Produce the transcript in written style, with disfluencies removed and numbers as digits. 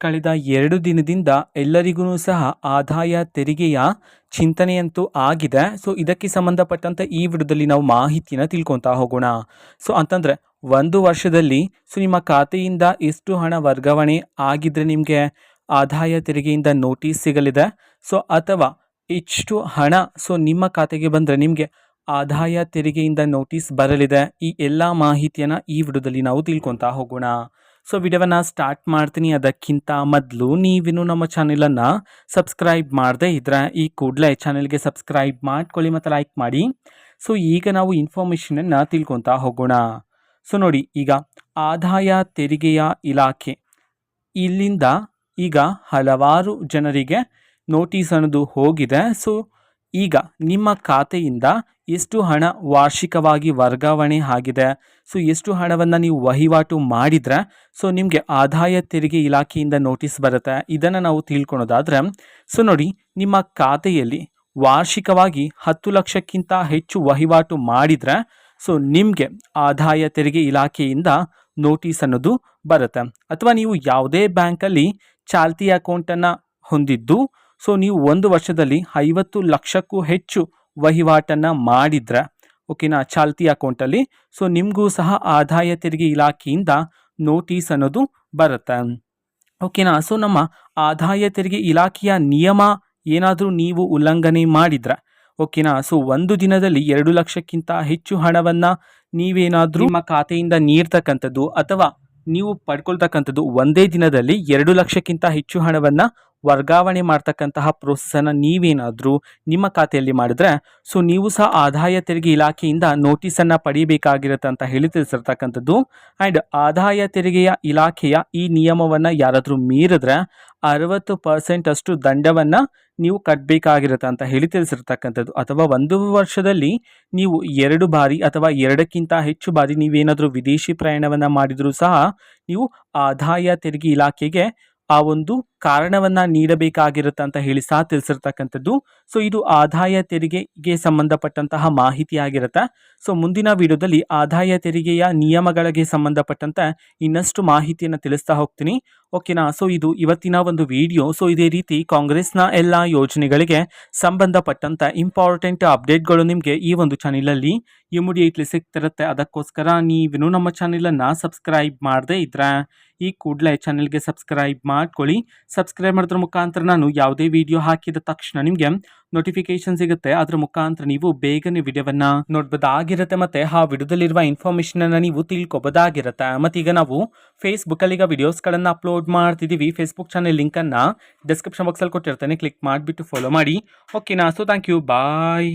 ಕಳೆದ 2 ದಿನದಿಂದ ಎಲ್ಲರಿಗೂ ಸಹ ಆದಾಯ ತೆರಿಗೆಯ ಚಿಂತನೆಯಂತೂ ಆಗಿದೆ. ಸೊ ಇದಕ್ಕೆ ಸಂಬಂಧಪಟ್ಟಂತೆ ಈ ವಿಡಿಯೋದಲ್ಲಿ ನಾವು ಮಾಹಿತಿನ ತಿಳ್ಕೊತಾ ಹೋಗೋಣ. ಸೊ ಅಂತಂದರೆ 1 ವರ್ಷದಲ್ಲಿ ನಿಮ್ಮ ಖಾತೆಯಿಂದ ಎಷ್ಟು ಹಣ ವರ್ಗಾವಣೆ ಆಗಿದ್ರೆ ನಿಮಗೆ ಆದಾಯ ತೆರಿಗೆಯಿಂದ ನೋಟಿಸ್ ಸಿಗಲಿದೆ. ಸೊ ಅಥವಾ ಎಷ್ಟು ಹಣ ನಿಮ್ಮ ಖಾತೆಗೆ ಬಂದರೆ ನಿಮಗೆ ಆದಾಯ ತೆರಿಗೆಯಿಂದ ನೋಟಿಸ್ ಬರಲಿದೆ. ಈ ಎಲ್ಲ ಮಾಹಿತಿಯನ್ನು ಈ ವಿಡಿಯೋದಲ್ಲಿ ನಾವು ತಿಳ್ಕೊತಾ ಹೋಗೋಣ. ಸೊ ವಿಡಿಯೋವನ್ನು ಸ್ಟಾರ್ಟ್ ಮಾಡ್ತೀನಿ. ಅದಕ್ಕಿಂತ ಮೊದಲು ನೀವಿನ್ನು ನಮ್ಮ ಚಾನೆಲನ್ನು ಸಬ್ಸ್ಕ್ರೈಬ್ ಮಾಡದೇ ಇದ್ದರೆ ಈ ಕೂಡಲೇ ಚಾನೆಲ್ಗೆ ಸಬ್ಸ್ಕ್ರೈಬ್ ಮಾಡ್ಕೊಳ್ಳಿ ಮತ್ತು ಲೈಕ್ ಮಾಡಿ. ಸೊ ಈಗ ನಾವು ಇನ್ಫಾರ್ಮೇಷನನ್ನು ತಿಳ್ಕೊತಾ ಹೋಗೋಣ. ಸೊ ನೋಡಿ, ಈಗ ಆದಾಯ ತೆರಿಗೆಯ ಇಲಾಖೆ ಇಲ್ಲಿಂದ ಈಗ ಹಲವಾರು ಜನರಿಗೆ ನೋಟಿಸ್ ಅನ್ನೋದು ಹೋಗಿದೆ. ಸೊ ಈಗ ನಿಮ್ಮ ಖಾತೆಯಿಂದ ಎಷ್ಟು ಹಣ ವಾರ್ಷಿಕವಾಗಿ ವರ್ಗಾವಣೆ ಆಗಿದೆ, ಸೊ ಎಷ್ಟು ಹಣವನ್ನು ನೀವು ವಹಿವಾಟು ಮಾಡಿದರೆ ನಿಮಗೆ ಆದಾಯ ತೆರಿಗೆ ಇಲಾಖೆಯಿಂದ ನೋಟಿಸ್ ಬರುತ್ತೆ. ಇದನ್ನು ನಾವು ತಿಳ್ಕೊಳೋದಾದರೆ ನೋಡಿ, ನಿಮ್ಮ ಖಾತೆಯಲ್ಲಿ ವಾರ್ಷಿಕವಾಗಿ 10 ಲಕ್ಷಕ್ಕಿಂತ ಹೆಚ್ಚು ವಹಿವಾಟು ಮಾಡಿದರೆ ನಿಮಗೆ ಆದಾಯ ತೆರಿಗೆ ಇಲಾಖೆಯಿಂದ ನೋಟಿಸ್ ಅನ್ನೋದು ಬರುತ್ತೆ. ಅಥವಾ ನೀವು ಯಾವುದೇ ಬ್ಯಾಂಕಲ್ಲಿ ಚಾಲ್ತಿ ಅಕೌಂಟನ್ನು ಹೊಂದಿದ್ದು ನೀವು 1 ವರ್ಷದಲ್ಲಿ 50 ಲಕ್ಷಕ್ಕೂ ಹೆಚ್ಚು ವಹಿವಾಟನ್ನು ಮಾಡಿದರೆ ಓಕೆನಾ, ಚಾಲ್ತಿ ಅಕೌಂಟಲ್ಲಿ ನಿಮಗೂ ಸಹ ಆದಾಯ ತೆರಿಗೆ ಇಲಾಖೆಯಿಂದ ನೋಟಿಸ್ ಅನ್ನೋದು ಬರುತ್ತೆ. ಓಕೆನಾ. ಸೊ ನಮ್ಮ ಆದಾಯ ತೆರಿಗೆ ಇಲಾಖೆಯ ನಿಯಮ ಏನಾದರೂ ನೀವು ಉಲ್ಲಂಘನೆ ಮಾಡಿದರೆ ಓಕೆನಾ, ಒಂದು ದಿನದಲ್ಲಿ 2 ಲಕ್ಷಕ್ಕಿಂತ ಹೆಚ್ಚು ಹಣವನ್ನು ನೀವೇನಾದರೂ ನಿಮ್ಮ ಖಾತೆಯಿಂದ ನೀಡ್ತಕ್ಕಂಥದ್ದು ಅಥವಾ ನೀವು ಪಡ್ಕೊಳ್ತಕ್ಕಂಥದ್ದು, ಒಂದೇ ದಿನದಲ್ಲಿ 2 ಲಕ್ಷಕ್ಕಿಂತ ಹೆಚ್ಚು ಹಣವನ್ನು ವರ್ಗಾವಣೆ ಮಾಡ್ತಕ್ಕಂತಹ ಪ್ರೋಸೆಸನ್ನು ನೀವೇನಾದರೂ ನಿಮ್ಮ ಖಾತೆಯಲ್ಲಿ ಮಾಡಿದ್ರೆ ನೀವು ಸಹ ಆದಾಯ ತೆರಿಗೆ ಇಲಾಖೆಯಿಂದ ನೋಟಿಸನ್ನು ಪಡಿಬೇಕಾಗಿರುತ್ತೆ ಅಂತ ಹೇಳಿ ತಿಳಿಸಿರ್ತಕ್ಕಂಥದ್ದು. ಆ್ಯಂಡ್ ಆದಾಯ ತೆರಿಗೆಯ ಇಲಾಖೆಯ ಈ ನಿಯಮವನ್ನು ಯಾರಾದರೂ ಮೀರಿದ್ರೆ 60% ಅಷ್ಟು ದಂಡವನ್ನು ನೀವು ಕಟ್ಟಬೇಕಾಗಿರುತ್ತೆ ಅಂತ ಹೇಳಿ ತಿಳಿಸಿರ್ತಕ್ಕಂಥದ್ದು. ಅಥವಾ 1 ವರ್ಷದಲ್ಲಿ ನೀವು 2 ಬಾರಿ ಅಥವಾ 2ಕ್ಕಿಂತ ಹೆಚ್ಚು ಬಾರಿ ನೀವೇನಾದರೂ ವಿದೇಶಿ ಪ್ರಯಾಣವನ್ನು ಮಾಡಿದರೂ ಸಹ ನೀವು ಆದಾಯ ತೆರಿಗೆ ಇಲಾಖೆಗೆ ಆ ಒಂದು ಕಾರಣವನ್ನು ನೀಡಬೇಕಾಗಿರುತ್ತೆ ಅಂತ ಹೇಳಿ ಸಹ ತಿಳಿಸಿರ್ತಕ್ಕಂಥದ್ದು. ಸೊ ಇದು ಆದಾಯ ತೆರಿಗೆಗೆ ಸಂಬಂಧಪಟ್ಟಂತಹ ಮಾಹಿತಿ ಆಗಿರುತ್ತೆ. ಸೊ ಮುಂದಿನ ವಿಡಿಯೋದಲ್ಲಿ ಆದಾಯ ತೆರಿಗೆಯ ನಿಯಮಗಳಿಗೆ ಸಂಬಂಧಪಟ್ಟಂತೆ ಇನ್ನಷ್ಟು ಮಾಹಿತಿಯನ್ನು ತಿಳಿಸ್ತಾ ಹೋಗ್ತೀನಿ. ಓಕೆನಾ. ಸೊ ಇದು ಇವತ್ತಿನ ಒಂದು ವಿಡಿಯೋ. ಸೊ ಇದೇ ರೀತಿ ಕಾಂಗ್ರೆಸ್ನ ಎಲ್ಲ ಯೋಜನೆಗಳಿಗೆ ಸಂಬಂಧಪಟ್ಟಂತೆ ಇಂಪಾರ್ಟೆಂಟ್ ಅಪ್ಡೇಟ್ಗಳು ನಿಮಗೆ ಈ ಒಂದು ಚಾನೆಲಲ್ಲಿ ಇಮಿಡಿಯೇಟ್ಲಿ ಸಿಗ್ತಿರುತ್ತೆ. ಅದಕ್ಕೋಸ್ಕರ ನೀವಿನ್ನು ನಮ್ಮ ಚಾನೆಲನ್ನು ಸಬ್ಸ್ಕ್ರೈಬ್ ಮಾಡದೇ ಇದ್ದರೆ ಈ ಕೂಡಲೇ ಚಾನೆಲ್ಗೆ ಸಬ್ಸ್ಕ್ರೈಬ್ ಮಾಡ್ಕೊಳ್ಳಿ. ಸಬ್ಸ್ಕ್ರೈಬ್ ಮಾಡೋದ್ರ ಮುಖಾಂತರ ನಾನು ಯಾವುದೇ ವಿಡಿಯೋ ಹಾಕಿದ ತಕ್ಷಣ ನಿಮಗೆ ನೋಟಿಫಿಕೇಶನ್ ಸಿಗುತ್ತೆ. ಅದರ ಮುಖಾಂತರ ನೀವು ಬೇಗನೆ ವಿಡಿಯೋವನ್ನು ನೋಡ್ಬೋದಾಗಿರುತ್ತೆ ಮತ್ತು ಆ ವಿಡಿಯೋದಲ್ಲಿರುವ ಇನ್ಫಾರ್ಮೇಷನನ್ನು ನೀವು ತಿಳ್ಕೊಬೋದಾಗಿರುತ್ತೆ. ಮತ್ತು ಈಗ ನಾವು ಫೇಸ್ಬುಕ್ಕಲ್ಲಿ ಈಗ ವಿಡಿಯೋಸ್ಗಳನ್ನು ಅಪ್ಲೋಡ್ ಮಾಡ್ತಿದ್ದೀವಿ. ಫೇಸ್ಬುಕ್ ಚಾನೆಲ್ ಲಿಂಕನ್ನು ಡಿಸ್ಕ್ರಿಪ್ಷನ್ ಬಾಕ್ಸಲ್ಲಿ ಕೊಟ್ಟಿರ್ತೇನೆ, ಕ್ಲಿಕ್ ಮಾಡಿಬಿಟ್ಟು ಫಾಲೋ ಮಾಡಿ. ಓಕೆನಾ. So thank you, bye.